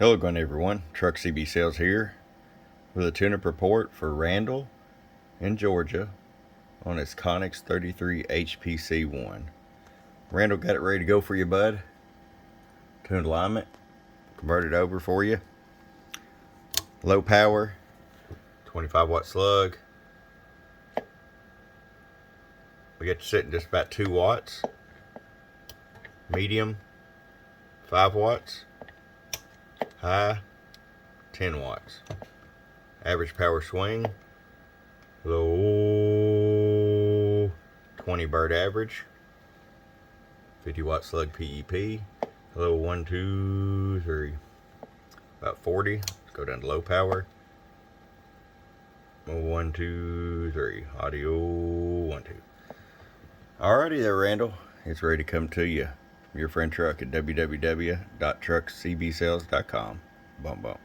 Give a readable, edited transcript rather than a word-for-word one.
Hello again everyone, Truck CB Sales here with a tune-up report for Randall in Georgia on his Connex 33 HPC1. Randall got it ready to go for you, bud. Tuned alignment, converted over for you. Low power, 25 watt slug. We got you sitting just about 2 watts. Medium, 5 watts. High, 10 watts. Average power swing, low 20 bird average. 50 watt slug PEP. Hello, 1, 2, 3. About 40. Let's go down to low power. 1, 2, 3. Audio 1, 2. Alrighty there, Randall. It's ready to come to you. Your friend Truck at www.truckcbsales.com. Bump bump.